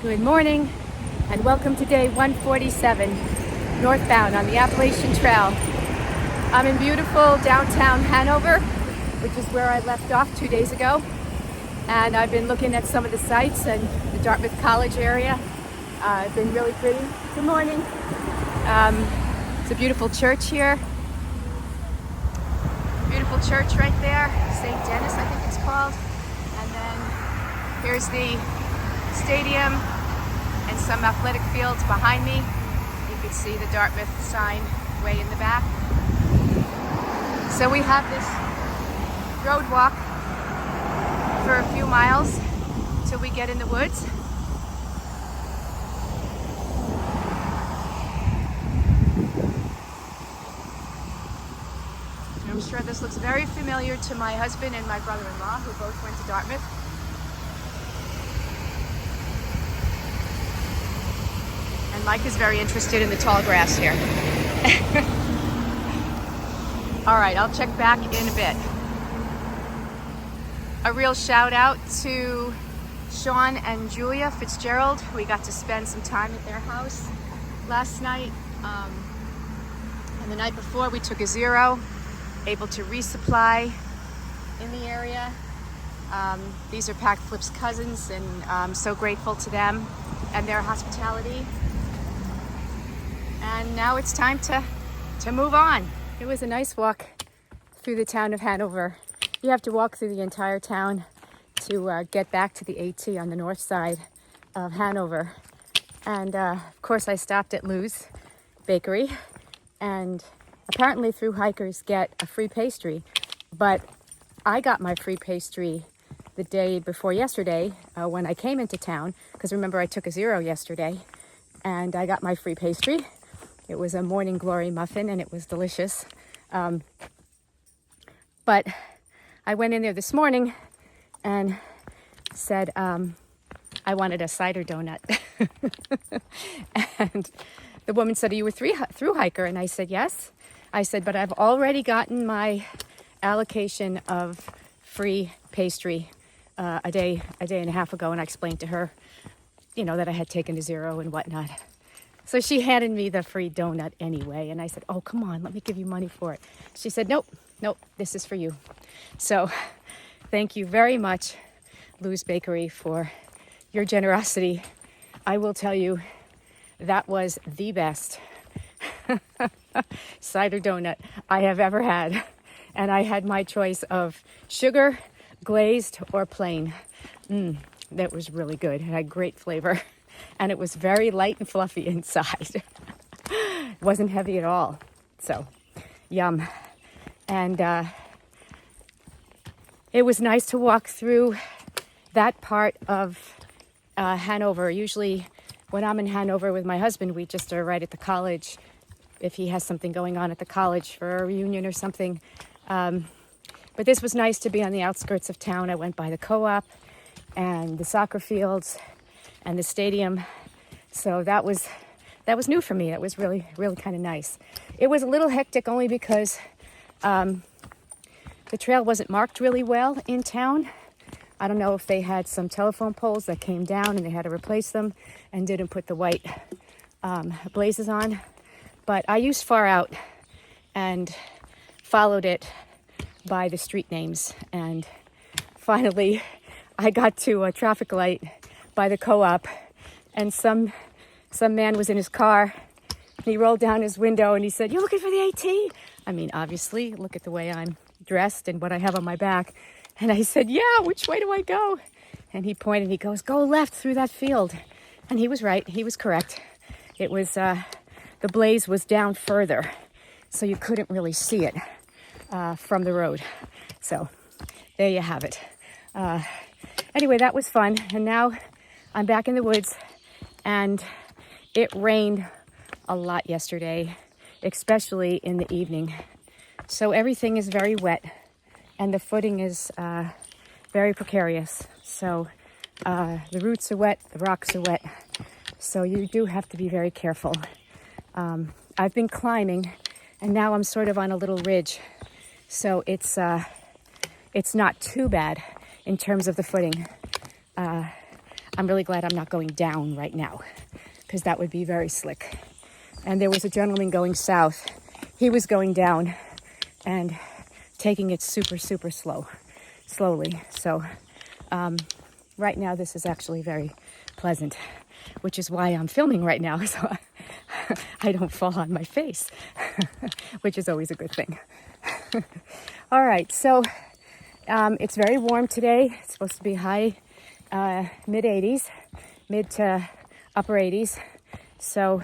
Good morning and welcome to day 147 northbound on the Appalachian Trail. I'm in beautiful downtown Hanover, which is where I left off 2 days ago. And I've been looking at some of the sites and the Dartmouth College area. It's been really pretty. Good morning. It's a beautiful church here. Beautiful church right there. St. Denis, I think it's called. And then here's the stadium and some athletic fields behind me. You can see the Dartmouth sign way in the back. So we have this road walk for a few miles till we get in the woods. I'm sure this looks very familiar to my husband and my brother-in-law, who both went to Dartmouth. And Mike is very interested in the tall grass here. All right, I'll check back in a bit. A real shout out to Sean and Julia Fitzgerald. We got to spend some time at their house last night. And the night before we took a zero, able to resupply in the area. These are Pack Flip's cousins, and I'm so grateful to them and their hospitality. And now it's time to move on. It was a nice walk through the town of Hanover. You have to walk through the entire town to get back to the AT on the north side of Hanover. And of course I stopped at Lou's Bakery, and apparently through hikers get a free pastry. But I got my free pastry the day before yesterday when I came into town, because remember I took a zero yesterday, and I got my free pastry. It was a Morning Glory muffin, and it was delicious. But I went in there this morning and said I wanted a cider donut. And the woman said, "Are you a through hiker?" And I said, "Yes." I said, "But I've already gotten my allocation of free pastry a day and a half ago." And I explained to her, that I had taken a zero and whatnot. So she handed me the free donut anyway. And I said, "Oh, come on, let me give you money for it." She said, nope, this is for you. So thank you very much, Lou's Bakery, for your generosity. I will tell you, that was the best cider donut I have ever had. And I had my choice of sugar, glazed, or plain. That was really good. It had great flavor. And it was very light and fluffy inside. It wasn't heavy at all. So, yum. And it was nice to walk through that part of Hanover. Usually when I'm in Hanover with my husband, we just are right at the college. If he has something going on at the college for a reunion or something. But this was nice to be on the outskirts of town. I went by the co-op and the soccer fields and the stadium. So that was new for me. That was really, really kind of nice. It was a little hectic only because the trail wasn't marked really well in town. I don't know if they had some telephone poles that came down and they had to replace them and didn't put the white blazes on. But I used Far Out and followed it by the street names. And finally, I got to a traffic light by the co-op, and some man was in his car, and he rolled down his window and he said, "You looking for the AT?" I mean, obviously, look at the way I'm dressed and what I have on my back. And I said, "Yeah, which way do I go?" And he pointed, he goes, "Go left through that field." And he was right, he was correct. It was, the blaze was down further, so you couldn't really see it from the road. So there you have it. Anyway, that was fun. And now I'm back in the woods, and it rained a lot yesterday, especially in the evening. So everything is very wet, and the footing is very precarious. So the roots are wet, the rocks are wet. So you do have to be very careful. I've been climbing, and now I'm sort of on a little ridge. So it's not too bad in terms of the footing. I'm really glad I'm not going down right now, because that would be very slick. And there was a gentleman going south. He was going down and taking it super, super slowly. So right now this is actually very pleasant, which is why I'm filming right now, so I don't fall on my face, which is always a good thing. All right, so it's very warm today. It's supposed to be high mid 80s, mid to upper 80s. So,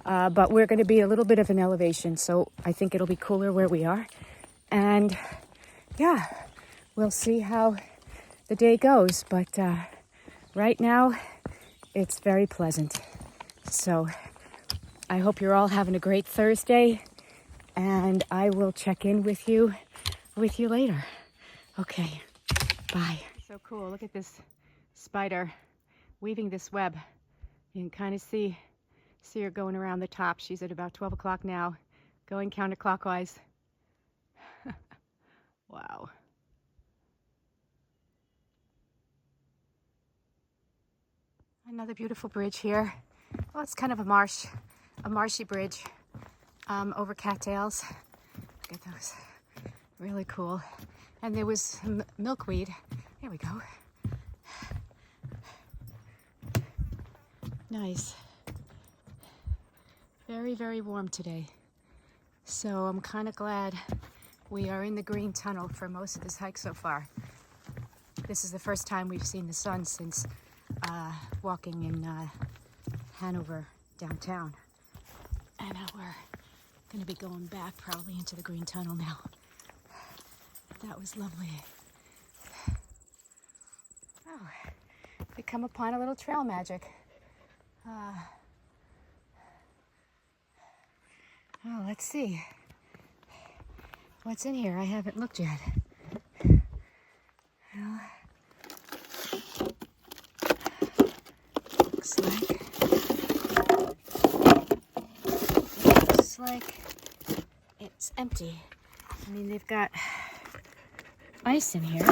but we're going to be a little bit of an elevation, so I think it'll be cooler where we are. And yeah, we'll see how the day goes. But right now, it's very pleasant. So I hope you're all having a great Thursday, and I will check in with you later. Okay, bye. So cool. Look at this spider weaving this web. You can kind of see her going around the top. She's at about 12 o'clock now, going counterclockwise. Wow. Another beautiful bridge here. Well, it's kind of a marshy bridge over cattails. Look at those. Really cool. And there was milkweed. There we go. Nice. Very, very warm today. So I'm kind of glad we are in the green tunnel for most of this hike so far. This is the first time we've seen the sun since walking in Hanover downtown. And now we're going to be going back probably into the green tunnel now. That was lovely. Oh, we come upon a little trail magic. Oh, let's see. What's in here? I haven't looked yet. Well, looks like it's empty. I mean, they've got ice in here,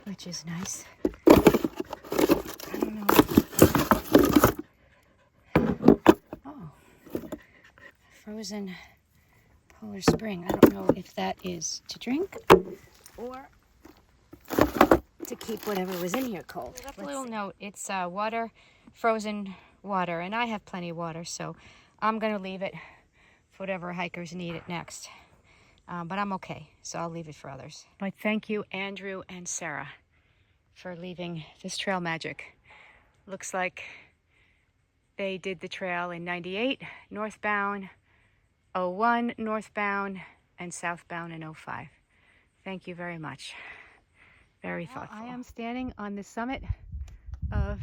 which is nice. I don't know. Oh, frozen polar spring. I don't know if that is to drink or to keep whatever was in here cold. A little note. It's water, frozen water, and I have plenty of water, so I'm going to leave it for whatever hikers need it next. But I'm okay, so I'll leave it for others. But thank you, Andrew and Sarah, for leaving this trail magic. Looks like they did the trail in 98 northbound, 01 northbound, and southbound in 05. Thank you very much. Very thoughtful. I am standing on the summit of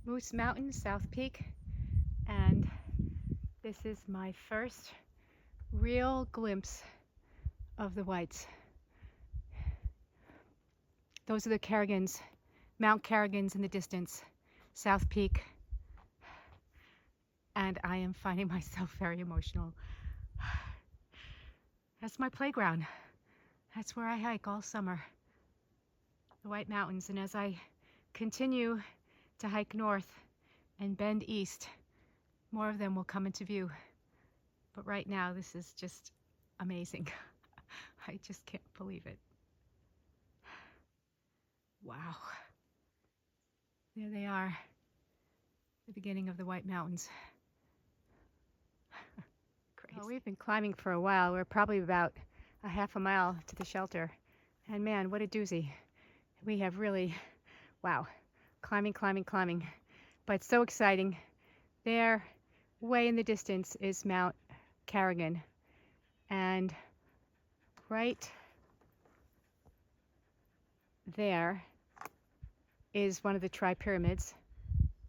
Moose Mountain, South Peak, and this is my first real glimpse of the Whites. Those are the Carrigans, Mount Carrigans in the distance, South Peak, and I am finding myself very emotional. That's my playground. That's where I hike all summer, the White Mountains. And as I continue to hike north and bend east, more of them will come into view. But right now, this is just amazing. I just can't believe it. Wow. There they are, the beginning of the White Mountains. Crazy. Well, we've been climbing for a while. We're probably about a half a mile to the shelter. And man, what a doozy. We have really, wow, climbing. But so exciting. There, way in the distance, is Mount Carrigan. And right there is one of the tri-pyramids,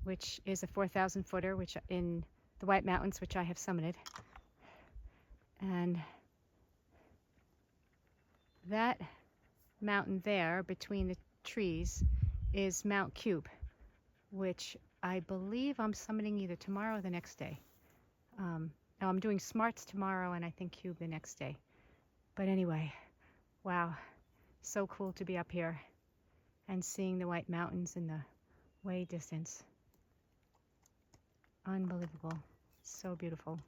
which is a 4,000 footer, which in the White Mountains, which I have summited. And that mountain there between the trees is Mount Cube, which I believe I'm summiting either tomorrow or the next day. Now I'm doing Smarts tomorrow and I think Cube the next day. But anyway, wow, so cool to be up here and seeing the White Mountains in the way distance. Unbelievable. So beautiful.